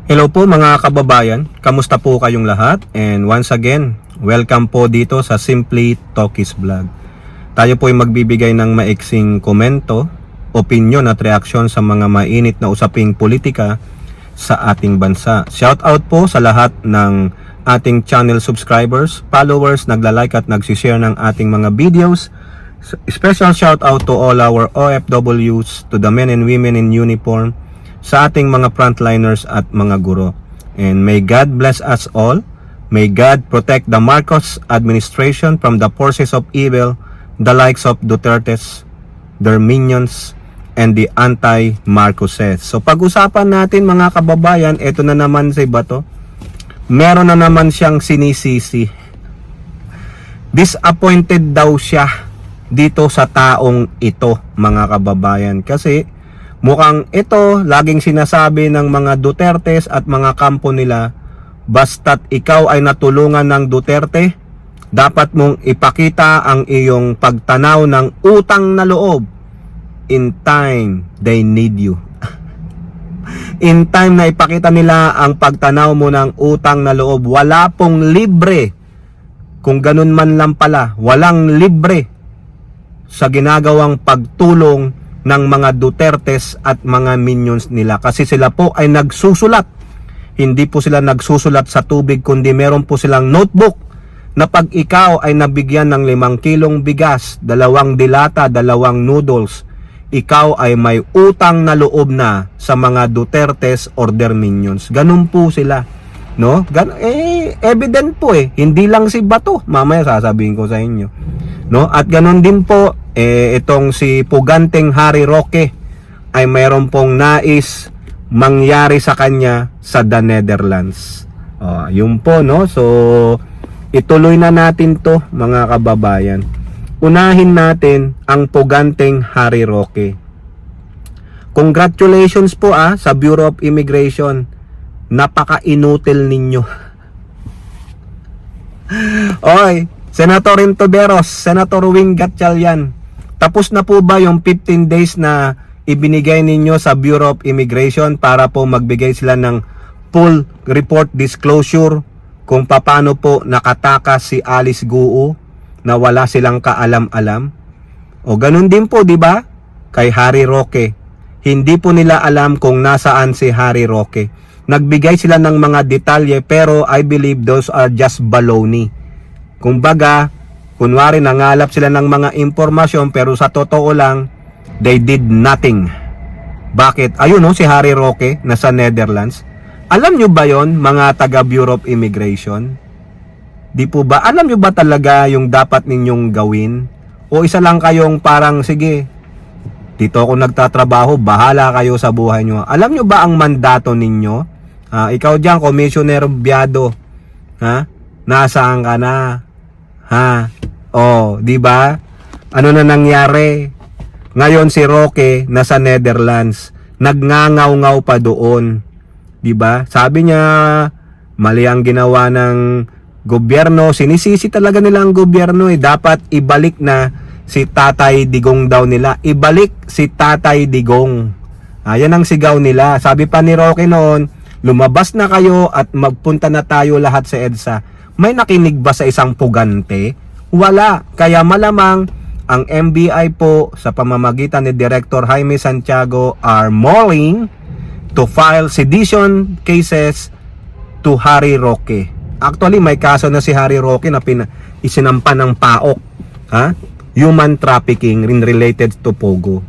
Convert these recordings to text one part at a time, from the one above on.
Hello po mga kababayan, kamusta po kayong lahat? And once again, welcome po dito sa Simply Talkies Vlog. Tayo po ay magbibigay ng maiksing komento, opinion at reaksyon sa mga mainit na usaping politika sa ating bansa. Shout out po sa lahat ng ating channel subscribers, followers, nagla-like at nagsishare ng ating mga videos. Special shout out to all our OFWs, to the men and women in uniform, sa ating mga frontliners at mga guro. And may God bless us all. May God protect the Marcos administration from the forces of evil, the likes of Duterte's, their minions, and the anti-Marcoses. So pag-usapan natin mga kababayan, ito na naman si Bato. Meron na naman siyang sinisisi. Disappointed daw siya dito sa taong ito mga kababayan. Kasi mukhang ito, laging sinasabi ng mga Dutertes at mga kampo nila, basta't ikaw ay natulungan ng Duterte, dapat mong ipakita ang iyong pagtanaw ng utang na loob. In time, they need you. In time na ipakita nila ang pagtanaw mo ng utang na loob, wala pong libre. Kung ganun man lang pala, walang libre sa ginagawang pagtulong ng mga Dutertes at mga minions nila, kasi sila po ay nagsusulat. Hindi po sila nagsusulat sa tubig, kundi meron po silang notebook na pag ikaw ay nabigyan ng 5 kilong bigas, 2 dilata, 2 noodles, ikaw ay may utang na loob na sa mga Dutertes or their minions. Ganun po sila, no? Evident po hindi lang si Bato, mamaya sasabihin ko sa inyo, no? At ganun din po itong si Puganteng Harry Roque ay mayroon pong nais mangyari sa kanya sa the Netherlands. Yun po, no? So ituloy na natin to mga kababayan. Unahin natin ang Puganteng Harry Roque. Congratulations po sa Bureau of Immigration. Napaka-inutil ninyo. Oy, Senator Intoberos, Senator Wing Gatchalian, tapos na po ba yung 15 days na ibinigay ninyo sa Bureau of Immigration para po magbigay sila ng full report disclosure kung paano po nakatakas si Alice Guo na wala silang kaalam-alam? O ganun din po, di ba? Kay Harry Roque. Hindi po nila alam kung nasaan si Harry Roque. Nagbigay sila ng mga detalye pero I believe those are just baloney. Kumbaga, kunwari nangalap sila ng mga impormasyon pero sa totoo lang, they did nothing. Bakit? Ayun si Harry Roque nasa Netherlands. Alam nyo ba yon mga taga Bureau of Immigration? Di po ba? Alam nyo ba talaga yung dapat ninyong gawin? O isa lang kayong parang, sige, dito ako nagtatrabaho, bahala kayo sa buhay nyo. Alam nyo ba ang mandato ninyo? Ikaw dyan, Commissioner Biado, nasaan ka na? Di ba? Ano na nangyari? Ngayon si Roque nasa Netherlands, nagngangaw-ngaw pa doon. Di ba? Sabi niya mali ang ginawa ng gobyerno, sinisisi talaga nila ang gobyerno dapat ibalik na si Tatay Digong daw nila. Ibalik si Tatay Digong. Yan ang sigaw nila. Sabi pa ni Roque noon, lumabas na kayo at magpunta na tayo lahat sa EDSA. May nakinig ba sa isang pugante? Wala. Kaya malamang ang MBI po sa pamamagitan ni Director Jaime Santiago are mulling to file sedition cases to Harry Roque. Actually, may kaso na si Harry Roque na isinampa ng PAOK. Human trafficking related to Pogo.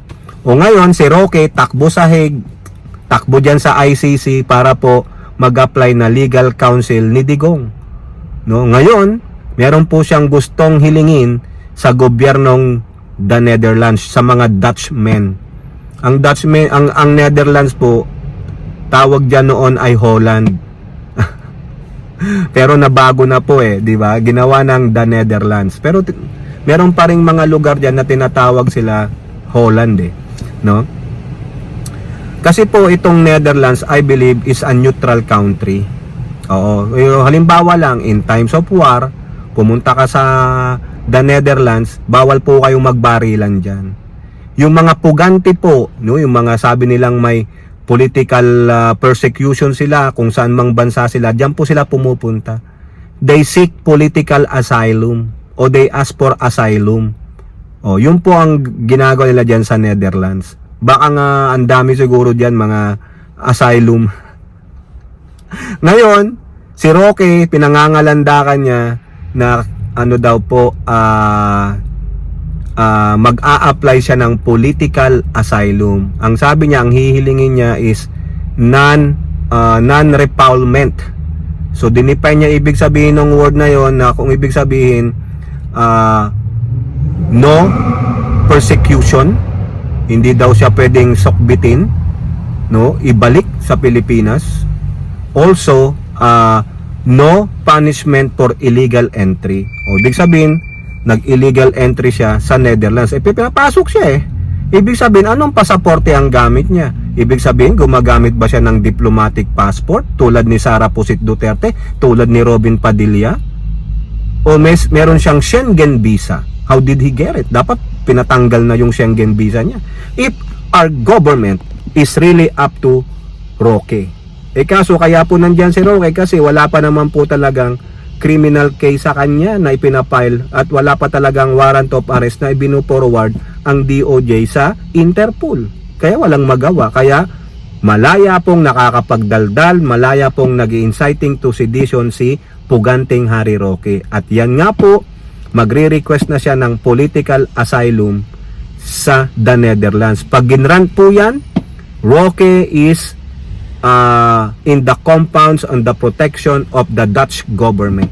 O ngayon, si Roque takbo sa Hague, takbo dyan sa ICC para po mag-apply na legal counsel ni Digong. No, ngayon, meron po siyang gustong hilingin sa gobyernong the Netherlands, sa mga Dutchmen. Ang Dutchmen, ang Netherlands po, tawag diyan noon ay Holland. Pero nabago na po di ba? Ginawa ng the Netherlands. Pero meron pa ring mga lugar diyan na tinatawag sila Holland no? Kasi po itong Netherlands, I believe, is a neutral country. Halimbawa lang, in times of war, pumunta ka sa the Netherlands, bawal po kayong magbarilan dyan. Yung mga pugante po, no, yung mga sabi nilang may political persecution sila, kung saan mang bansa sila, diyan po sila pumupunta. They seek political asylum o they ask for asylum. O, yun po ang ginagawa nila diyan sa Netherlands. Baka nga ang dami siguro diyan mga asylum. Ngayon, si Roque, pinangangalandakan niya na ano daw po, mag-a-apply siya ng political asylum. Ang sabi niya, ang hihilingin niya is non-refoulement. So, dinipay niya ibig sabihin ng word na yon, na kung ibig sabihin, no persecution, hindi daw siya pwedeng sokbitin, no, ibalik sa Pilipinas. Also, no punishment for illegal entry. O, ibig sabihin, nag-illegal entry siya sa Netherlands. Pinapasok siya eh. Ibig sabihin, anong pasaporte ang gamit niya? Ibig sabihin, gumagamit ba siya ng diplomatic passport tulad ni Sara Pusit Duterte, tulad ni Robin Padilla? O meron siyang Schengen visa? How did he get it? Dapat pinatanggal na yung Schengen visa niya. If our government is really up to Roque. Kaso kaya po nandyan si Roque kasi wala pa naman po talagang criminal case sa kanya na ipinapile at wala pa talagang warrant of arrest na ibinu-forward ang DOJ sa Interpol. Kaya walang magawa. Kaya malaya pong nakakapagdaldal, malaya pong nag-inciting to sedition si Puganting Harry Roque. At yan nga po, magre-request na siya ng political asylum sa the Netherlands. Pag ginrant po yan, Roque is in the compounds on the protection of the Dutch government.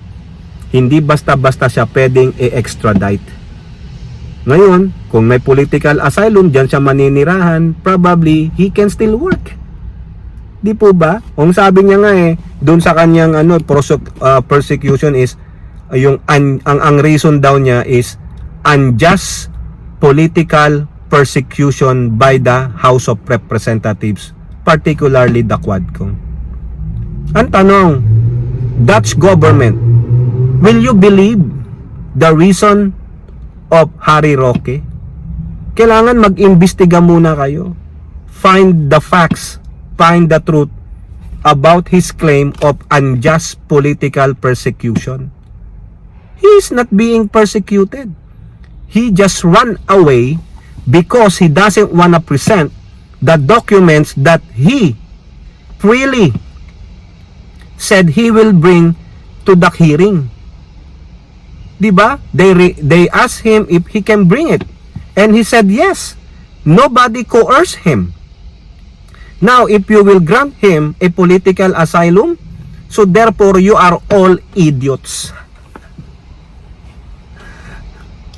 Hindi basta-basta siya pwedeng i-extradite. Ngayon, kung may political asylum, dyan siya maninirahan, probably he can still work. Di po ba? Kung sabi niya nga dun sa kanyang persecution is, ang reason daw niya is unjust political persecution by the House of Representatives, particularly the Quadcom. Ang tanong, Dutch government, will you believe the reason of Harry Roque? Kailangan mag-imbestiga muna kayo. Find the facts, find the truth about his claim of unjust political persecution. He is not being persecuted. He just run away because he doesn't want to present the documents that he freely said he will bring to the hearing. Diba? They asked him if he can bring it. And he said yes. Nobody coerced him. Now, if you will grant him a political asylum, so therefore you are all idiots.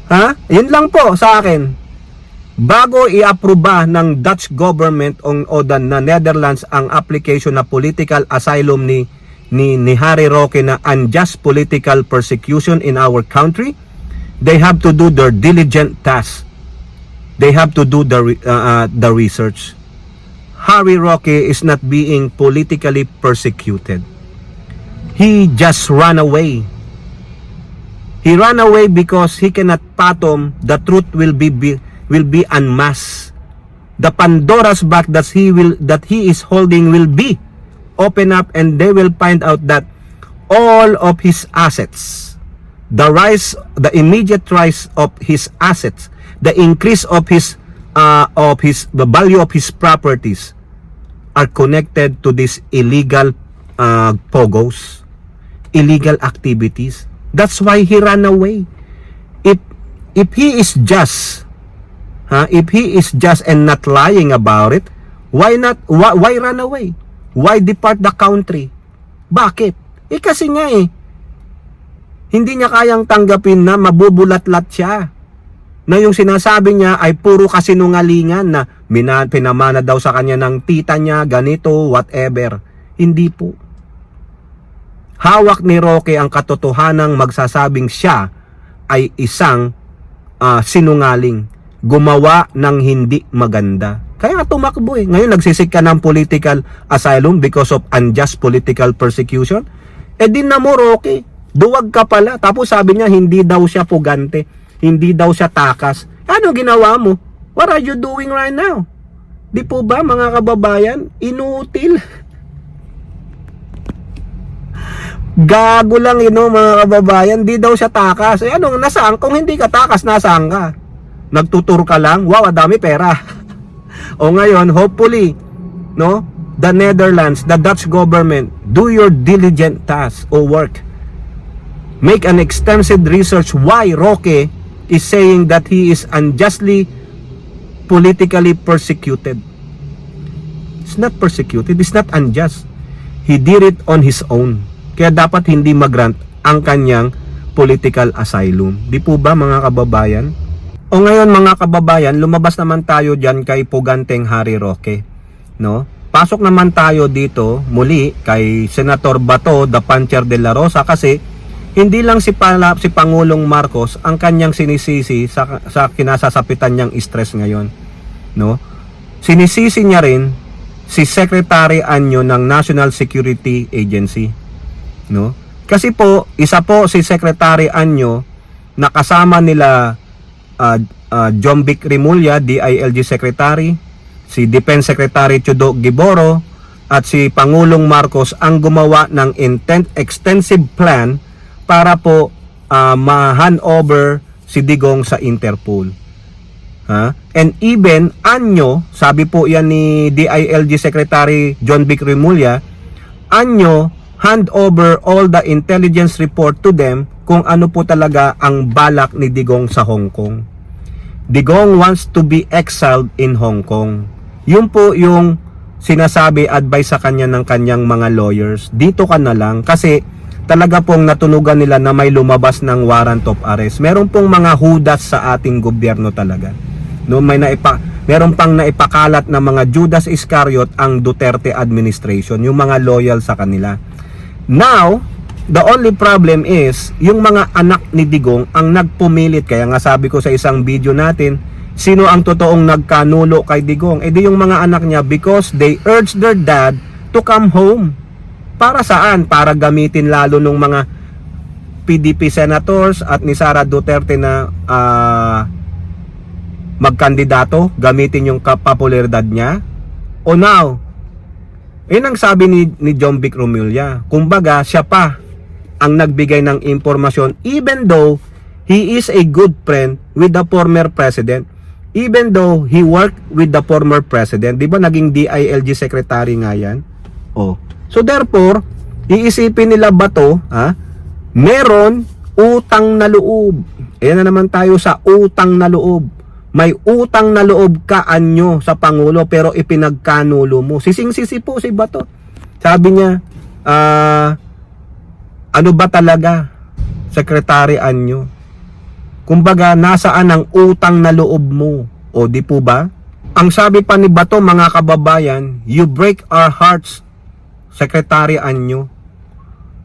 Ha? Yun lang po sa akin. Bago i-aproba ng Dutch government o the Netherlands ang application na political asylum ni Harry Roque na unjust political persecution in our country, they have to do their diligent task. They have to do the research. Harry Roque is not being politically persecuted. He just ran away. He ran away because he cannot fathom the truth will be unmasked. The Pandora's box that he is holding will be open up, and they will find out that all of his assets, the immediate rise of his assets, the increase of the value of his properties are connected to this illegal pogos, illegal activities. That's why he ran away. If he is just and not lying about it, why run away? Why depart the country? Bakit? Kasi nga hindi niya kayang tanggapin na mabubulat-lat siya. Na yung sinasabi niya ay puro kasinungalingan na pinamana daw sa kanya ng tita niya, ganito, whatever. Hindi po. Hawak ni Roque ang katotohanang magsasabing siya ay isang sinungaling, gumawa ng hindi maganda. Kaya tumakbo Ngayon nagsisik ka ng political asylum because of unjust political persecution. Din na mo, Roque, duwag ka pala. Tapos sabi niya hindi daw siya pugante, hindi daw siya takas. Ano ginawa mo? What are you doing right now? Di po ba mga kababayan? Inutil. Gago lang yun, no, mga kababayan. Di daw siya takas. Eh ano, nasaan? Kung hindi ka takas, nasaan ka? Nagtutur ka lang? Wow, dami pera. O ngayon, hopefully, no, the Netherlands, the Dutch government, do your diligent task or work. Make an extensive research why Roque is saying that he is unjustly politically persecuted. It's not persecuted, it's not unjust. He did it on his own. Kaya dapat hindi mag-grant ang kanyang political asylum. Di po ba mga kababayan? O ngayon mga kababayan, lumabas naman tayo dyan kay Puganteng Harry Roque. No? Pasok naman tayo dito muli kay Senator Bato da Pancher de la Rosa kasi hindi lang si Pangulong Marcos ang kanyang sinisisi sa kinasasapitan niyang stress ngayon. No? Sinisisi niya rin si Secretary Anyo ng National Security Agency. No? Kasi po, isa po si Secretary Anyo na kasama nila John Vic Rimulya, DILG Secretary, si Defense Secretary Chudo Giboro, at si Pangulong Marcos ang gumawa ng extensive plan para po ma-hand over si Digong sa Interpol. And even Anyo, sabi po yan ni DILG Secretary John Vic Rimulya, Anyo hand over all the intelligence report to them kung ano po talaga ang balak ni Digong sa Hong Kong. Digong wants to be exiled in Hong Kong. Yun po yung sinasabi, advice sa kanya ng kanyang mga lawyers. Dito ka na lang kasi talaga pong natunugan nila na may lumabas ng warrant of arrest. Meron pong mga hudas sa ating gobyerno talaga. No, meron pang naipakalat na mga Judas Iscariot ang Duterte administration, yung mga loyal sa kanila. Now, the only problem is, yung mga anak ni Digong ang nagpumilit. Kaya nga sabi ko sa isang video natin, sino ang totoong nagkanulo kay Digong? Eh di yung mga anak niya because they urged their dad to come home. Para saan? Para gamitin lalo nung mga PDP senators at ni Sara Duterte na magkandidato, gamitin yung kapapularidad niya. O now, yun ang sabi ni John Vic Rimulya. Kumbaga, siya pa ang nagbigay ng impormasyon even though he is a good friend with the former president. Even though he worked with the former president. Di ba naging DILG secretary nga yan? Oh. So therefore, iisipin nila ba to, meron utang na loob. Ayan na naman tayo sa utang na loob. May utang na loob ka Anyo sa Pangulo pero ipinagkanulo mo. Sising-sisi po si Bato. Sabi niya, ano ba talaga, Secretary Anyo? Kumbaga, nasaan ang utang na loob mo? O di po ba? Ang sabi pa ni Bato, mga kababayan, you break our hearts, Secretary Anyo.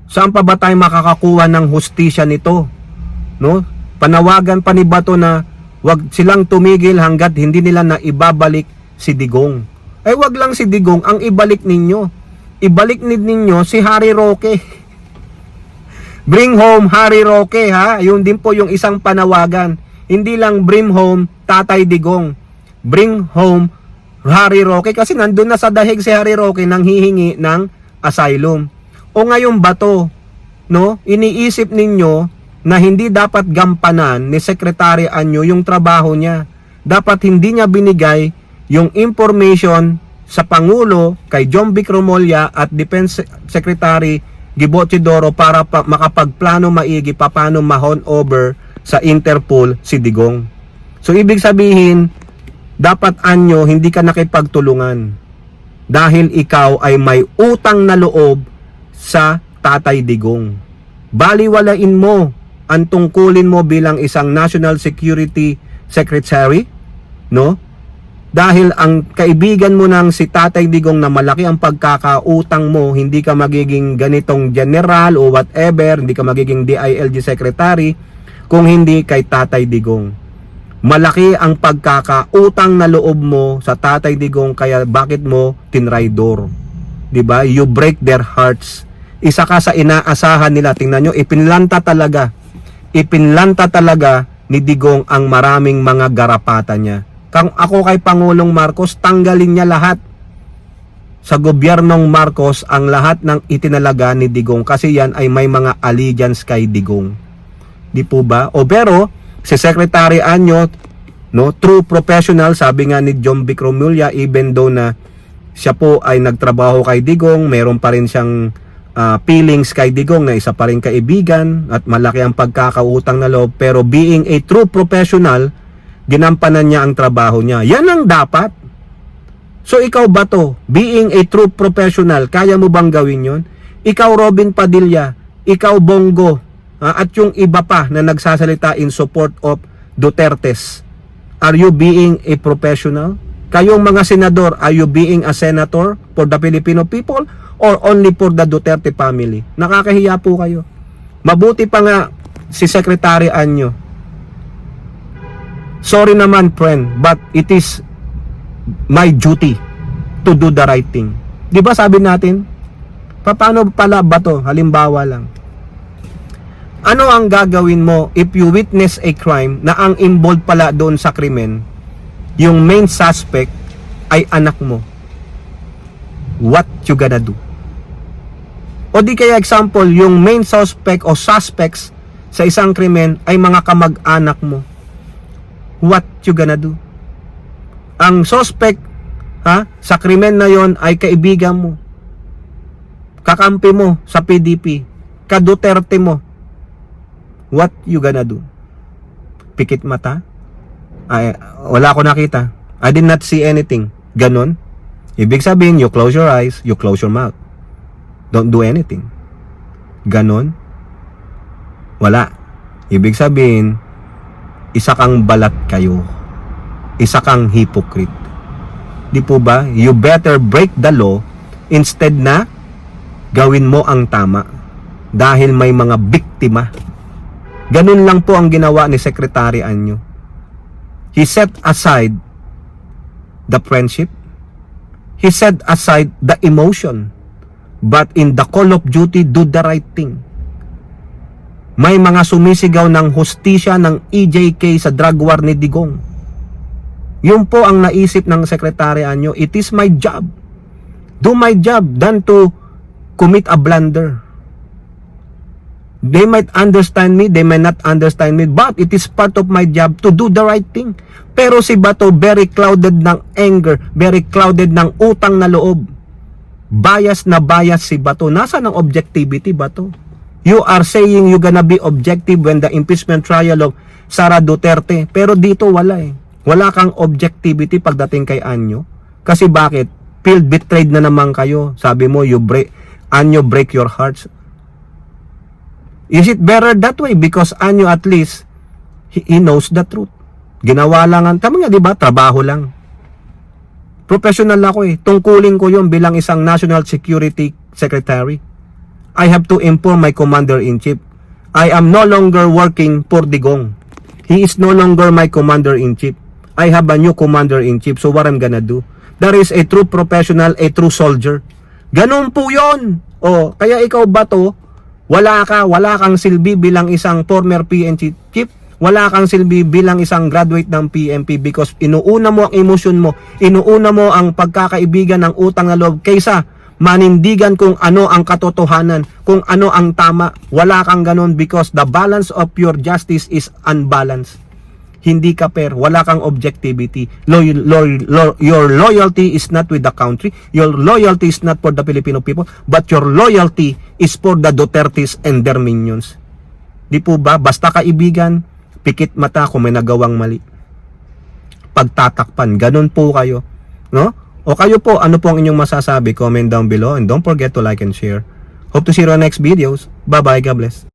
Saan pa ba tayo makakakuha ng hustisya nito? No? Panawagan pa ni Bato na wag silang tumigil hanggat hindi nila na ibabalik si Digong. Ay wag lang si Digong ang ibalik ninyo. Ibalik ninyo si Harry Roque. Bring home Harry Roque, ha? Yun din po yung isang panawagan. Hindi lang bring home Tatay Digong. Bring home Harry Roque kasi nandun na sa dahig si Harry Roque nang hihingi ng asylum. O ngayon ba to, no? Iniisip ninyo na hindi dapat gampanan ni Secretary Anyo yung trabaho niya. Dapat hindi niya binigay yung information sa Pangulo, kay John Vic Rimulya at Defense Secretary Gibo Chidoro para makapagplano maigi paano ma-hand over sa Interpol si Digong. So ibig sabihin, dapat Anyo hindi ka nakipagtulungan dahil ikaw ay may utang na loob sa Tatay Digong. Baliwalain mo ang tungkulin mo bilang isang National Security Secretary, no? Dahil ang kaibigan mo ng si Tatay Digong na malaki ang pagkakautang mo, hindi ka magiging ganitong general o whatever, hindi ka magiging DILG Secretary kung hindi kay Tatay Digong. Malaki ang pagkakautang na loob mo sa Tatay Digong kaya bakit mo tinraidor? 'Di ba? You break their hearts. Isa ka sa inaasahan nila. Tingnan nyo, ipinlanta talaga ni Digong ang maraming mga garapata niya. Kung ako kay Pangulong Marcos, tanggalin niya lahat sa gobyernong Marcos ang lahat ng itinalaga ni Digong kasi yan ay may mga allegiance kay Digong. Di po ba? O pero si Secretary Anyo, no, true professional, sabi nga ni John Vic Romulia, even though na siya po ay nagtrabaho kay Digong, meron pa rin siyang feelings kay Digong na isa pa rin kaibigan at malaki ang pagkakautang na loob, pero being a true professional, ginampanan niya ang trabaho niya. Yan ang dapat. So ikaw ba to, being a true professional, kaya mo bang gawin yon? Ikaw Robin Padilla, ikaw Bongo, at yung iba pa na nagsasalita in support of Dutertes, are you being a professional? Kayong mga senador, are you being a senator for the Filipino people or only for the Duterte family? Nakakahiya po kayo. Mabuti pa nga si Secretary Anyo. Sorry naman friend, but it is my duty to do the right thing. Di ba sabi natin, paano pala ba to? Halimbawa lang. Ano ang gagawin mo if you witness a crime na ang involved pala doon sa krimen, yung main suspect ay anak mo? What you gonna do? O di kaya example, yung main suspect o suspects sa isang krimen ay mga kamag-anak mo. What you gonna do? Ang suspect sa krimen na yon ay kaibigan mo, kakampi mo sa PDP, ka-Duterte mo. What you gonna do? Pikit mata? Ay, wala ko nakita. I did not see anything. Ganon. Ibig sabihin, you close your eyes, you close your mouth. Don't do anything. Ganon. Wala. Ibig sabihin, isa kang balat kayo. Isa kang hypocrite. Di po ba? You better break the law instead na gawin mo ang tama. Dahil may mga biktima. Ganun lang po ang ginawa ni Secretary Anyo. He set aside the friendship. He set aside the emotion. But in the call of duty, do the right thing. May mga sumisigaw ng hustisya ng EJK sa drug war ni Digong. Yun po ang naisip ng Secretary Anyo. It is my job. Do my job than to commit a blunder. They might understand me, they might not understand me, but it is part of my job to do the right thing. Pero si Bato, very clouded ng anger, very clouded ng utang na loob. Bias na bias si Bato. Nasaan ang objectivity, Bato? You are saying you gonna be objective when the impeachment trial of Sara Duterte. Pero dito wala eh. Wala kang objectivity pagdating kay Anyo. Kasi bakit? Feel betrayed na naman kayo. Sabi mo, Anyo break your hearts. Is it better that way? Because Anyo at least, he knows the truth. Ginawa lang, tama nga diba? Trabaho lang. Professional ako eh. Tungkulin ko yun bilang isang National Security Secretary. I have to inform my Commander-in-Chief. I am no longer working for Digong. He is no longer my Commander-in-Chief. I have a new Commander-in-Chief. So what I'm gonna do? There is a true professional, a true soldier. Ganun po yun. O, kaya ikaw ba to? Wala kang silbi bilang isang former PNP chief. Wala kang silbi bilang isang graduate ng PNP because inuuna mo ang emosyon mo, inuuna mo ang pagkakaibigan ng utang na loob kaysa manindigan kung ano ang katotohanan, kung ano ang tama. Wala kang ganun because the balance of your justice is unbalanced. Hindi ka fair, wala kang objectivity. Your loyalty is not with the country, your loyalty is not for the Filipino people, but your loyalty is for the Dutertes and their minions. Di po ba? Basta kaibigan, pikit mata kung may nagawang mali. Pagtatakpan, ganun po kayo. No? O kayo po, ano po ang inyong masasabi? Comment down below and don't forget to like and share. Hope to see you on next videos. Bye-bye, God bless.